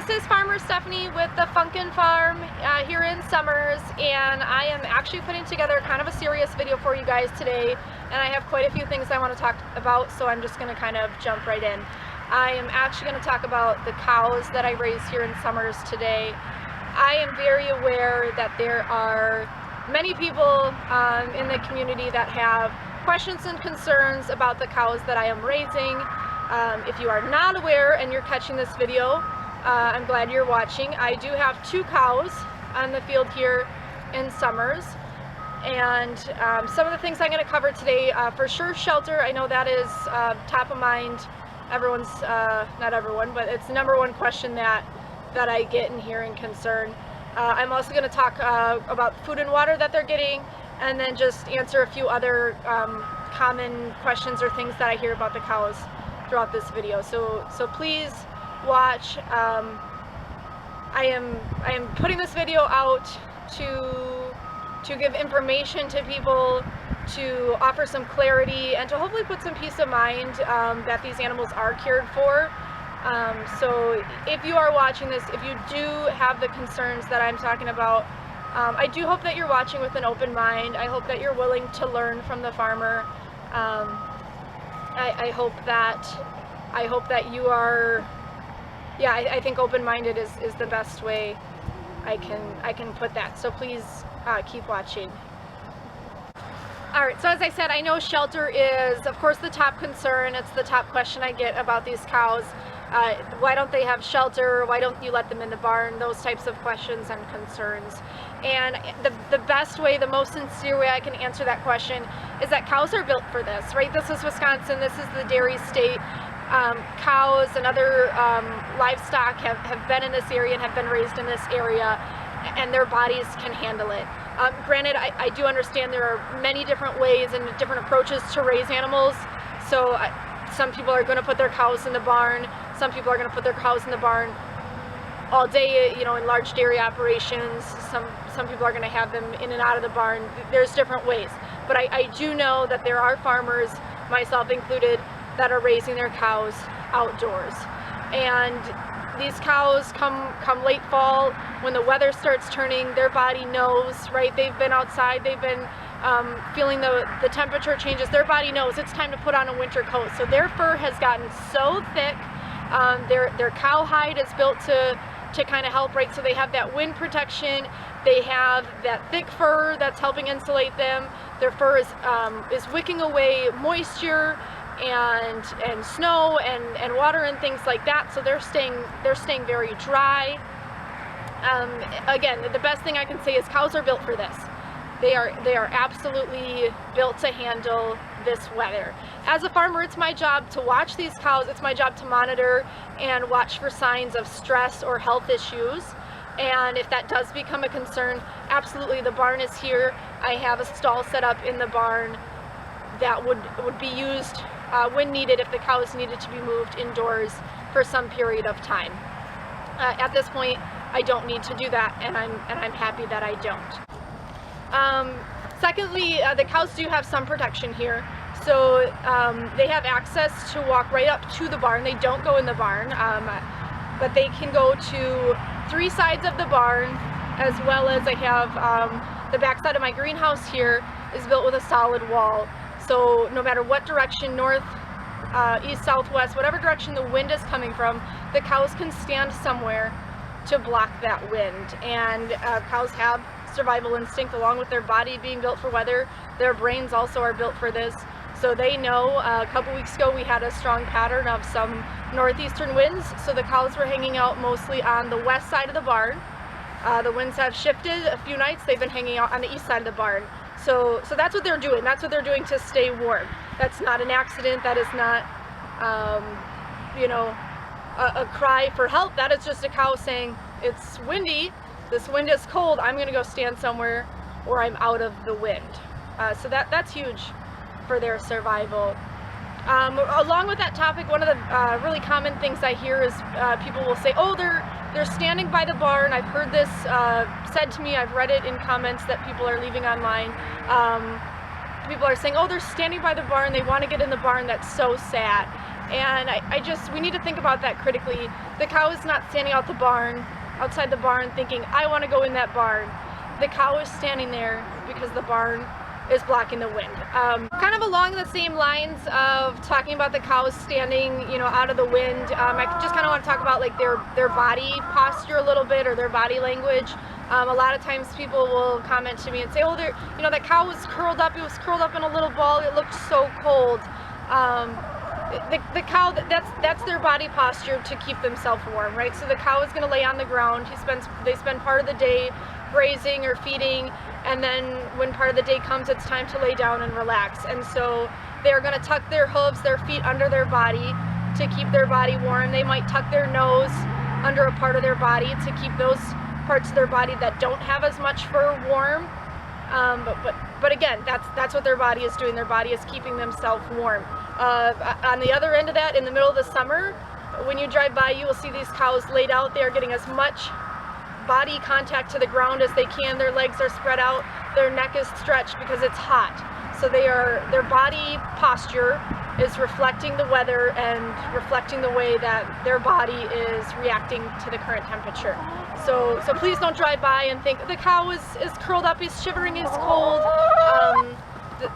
this is Farmer Stephanie with the Funkin Farm here in Somers, and I am actually putting together kind of a serious video for you guys today, and I have quite a few things I want to talk about, so I'm just going to kind of jump right in. I am actually going to talk about the cows that I raise here in Somers today. I am very aware that there are many people in the community that have questions and concerns about the cows that I am raising. If you are not aware and you're catching this video, I'm glad you're watching. I do have 2 cows on the field here in Somers, and some of the things I'm going to cover today, for sure shelter. I know that is top of mind. Everyone's, not everyone, but it's the #1 question that I get and hear and concern. I'm also going to talk about food and water that they're getting, and then just answer a few other common questions or things that I hear about the cows throughout this video. So please watch. I am putting this video out to give information to people, to offer some clarity, and to hopefully put some peace of mind that these animals are cared for. So if you are watching this, if you do have the concerns that I'm talking about, I do hope that you're watching with an open mind. I hope that you're willing to learn from the farmer. I hope that you are, yeah, I think open-minded is the best way I can put that. So please keep watching. Alright, so as I said, I know shelter is, of course, the top concern. It's the top question I get about these cows. Why don't they have shelter? Why don't you let them in the barn? Those types of questions and concerns. And the best way, the most sincere way I can answer that question is that cows are built for this, right? This is Wisconsin. This is the dairy state. Cows and other livestock have been in this area and have been raised in this area, and their bodies can handle it. Granted, I do understand there are many different ways and different approaches to raise animals. So some people are going to put their cows in the barn. Some people are going to put their cows in the barn all day, you know, in large dairy operations. Some people are going to have them in and out of the barn. There's different ways. But I do know that there are farmers, myself included, that are raising their cows outdoors. And these cows come late fall, when the weather starts turning, their body knows, right? They've been outside, they've been feeling the temperature changes. Their body knows it's time to put on a winter coat. So their fur has gotten so thick. Their cow hide is built to kind of help, right? So they have that wind protection. They have that thick fur that's helping insulate them. Their fur is wicking away moisture and snow and water and things like that. So they're staying very dry. Again, the best thing I can say is cows are built for this. They are absolutely built to handle this weather. As a farmer, it's my job to watch these cows. It's my job to monitor and watch for signs of stress or health issues. And if that does become a concern, absolutely, the barn is here. I have a stall set up in the barn that would be used when needed, if the cows needed to be moved indoors for some period of time. At this point, I don't need to do that, and I'm happy that I don't. Secondly, the cows do have some protection here. So they have access to walk right up to the barn. They don't go in the barn, but they can go to 3 sides of the barn, as well as I have the back side of my greenhouse here is built with a solid wall. So no matter what direction, north, east, south, west, whatever direction the wind is coming from, the cows can stand somewhere to block that wind. And cows have survival instinct along with their body being built for weather. Their brains also are built for this. So they know. A couple weeks ago we had a strong pattern of some northeastern winds, so the cows were hanging out mostly on the west side of the barn. The winds have shifted a few nights. They've been hanging out on the east side of the barn. So that's what they're doing. That's what they're doing to stay warm. That's not an accident. That is not, you know, a cry for help. That is just a cow saying, it's windy, this wind is cold, I'm going to go stand somewhere where I'm out of the wind. So that's huge for their survival. Along with that topic, one of the really common things I hear is people will say, oh, they're standing by the barn. I've heard this said to me. I've read it in comments that people are leaving online. People are saying, oh, they're standing by the barn. They want to get in the barn. That's so sad. And we need to think about that critically. The cow is not standing outside the barn thinking, I want to go in that barn. The cow is standing there because the barn is blocking the wind. Kind of along the same lines of talking about the cows standing, you know, out of the wind, I just kind of want to talk about like their body posture a little bit, or their body language. A lot of times people will comment to me and say, oh, you know, that cow was curled up. It was curled up in a little ball. It looked so cold. The cow, that's their body posture to keep themselves warm, right? So the cow is going to lay on the ground. They spend part of the day grazing or feeding, and then when part of the day comes, it's time to lay down and relax. And so they're going to tuck their hooves, their feet under their body to keep their body warm. They might tuck their nose under a part of their body to keep those parts of their body that don't have as much fur warm. But again, that's what their body is doing. Their body is keeping themselves warm. On the other end of that, in the middle of the summer, when you drive by, you will see these cows laid out. They are getting as much body contact to the ground as they can. Their legs are spread out. Their neck is stretched because it's hot. So their body posture is reflecting the weather and reflecting the way that their body is reacting to the current temperature. So please don't drive by and think the cow is curled up, he's shivering, he's cold.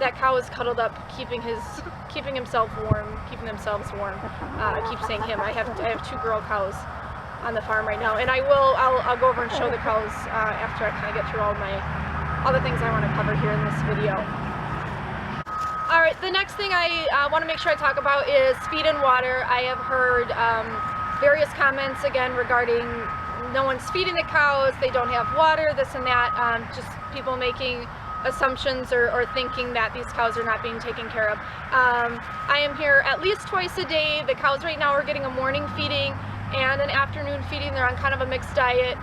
That cow is cuddled up, keeping himself warm, keeping themselves warm. I keep saying him. I have 2 girl cows on the farm right now, and I'll go over and show the cows after I kind of get through all the things I want to cover here in this video. All right, the next thing I want to make sure I talk about is feed and water. I have heard various comments again regarding no one's feeding the cows, they don't have water, this and that, just people making assumptions or thinking that these cows are not being taken care of. I am here at least twice a day. The cows right now are getting a morning feeding and an afternoon feeding. They're on kind of a mixed diet.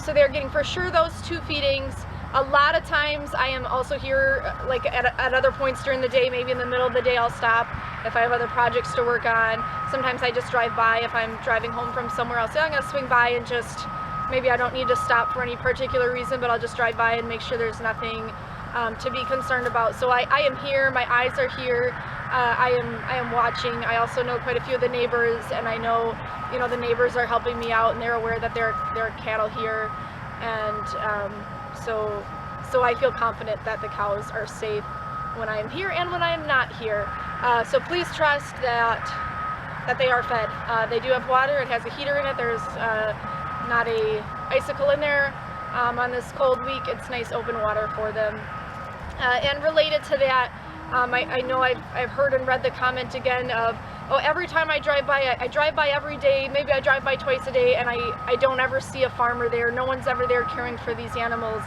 So they're getting for sure those 2 feedings. A lot of times I am also here like at other points during the day, maybe in the middle of the day I'll stop if I have other projects to work on. Sometimes I just drive by if I'm driving home from somewhere else. I'm gonna swing by and just, maybe I don't need to stop for any particular reason, but I'll just drive by and make sure there's nothing to be concerned about. So I am here, my eyes are here, I am watching. I also know quite a few of the neighbors, and I know, you know, the neighbors are helping me out and they're aware that there are cattle here, and so I feel confident that the cows are safe when I am here and when I am not here. So please trust that they are fed. They do have water, it has a heater in it, there's not a icicle in there. On this cold week, it's nice open water for them. And related to that, I know I've heard and read the comment again of, oh, every time I drive by every day, maybe I drive by twice a day, and I don't ever see a farmer there. No one's ever there caring for these animals.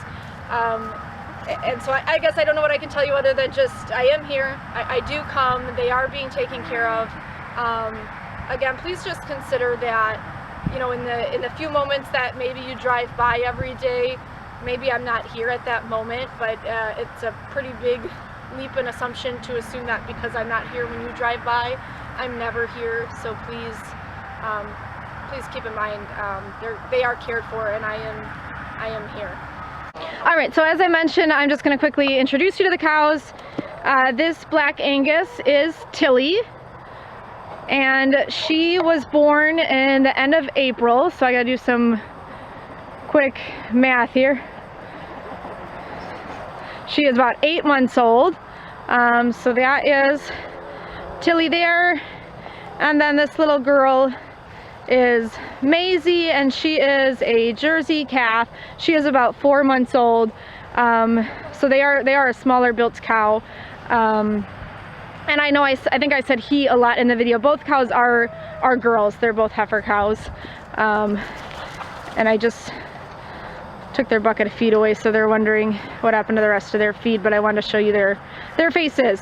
And so I guess I don't know what I can tell you other than just I am here. I do come. They are being taken care of. Again, please just consider that, you know, in the few moments that maybe you drive by every day, maybe I'm not here at that moment, but it's a pretty big leap in assumption to assume that because I'm not here when you drive by, I'm never here. So please keep in mind they are cared for, and I am here. All right, so as I mentioned, I'm just going to quickly introduce you to the cows. This Black Angus is Tilly, and she was born in the end of April, so I gotta do some quick math here. She is about 8 months old, so that is Tilly there, and then this little girl is Maisie, and she is a Jersey calf. She is about 4 months old, so they are a smaller built cow. And I know I think I said he a lot in the video. Both cows are girls. They're both heifer cows. And I just took their bucket of feed away, so they're wondering what happened to the rest of their feed, but I wanted to show you their faces.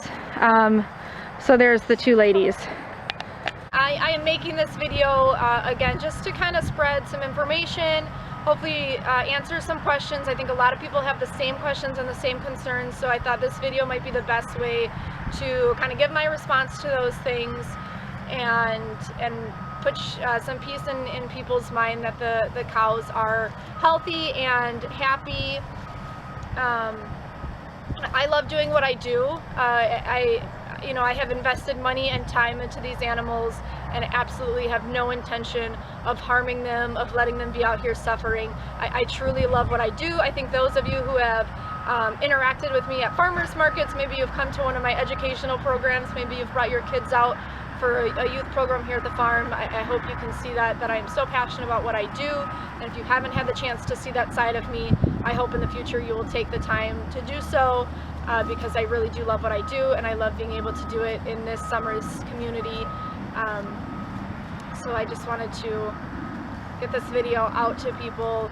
So there's the 2 ladies. I am making this video again just to kind of spread some information, hopefully answer some questions. I think a lot of people have the same questions and the same concerns, so I thought this video might be the best way to kind of give my response to those things and put some peace in people's mind that the cows are healthy and happy. I love doing what I do. you know, I have invested money and time into these animals and absolutely have no intention of harming them, of letting them be out here suffering. I truly love what I do. I think those of you who have interacted with me at farmers markets, maybe you've come to one of my educational programs, maybe you've brought your kids out for a youth program here at the farm. I hope you can see that I am so passionate about what I do, and if you haven't had the chance to see that side of me, I hope in the future you will take the time to do so, because I really do love what I do, and I love being able to do it in this Somers community. So I just wanted to get this video out to people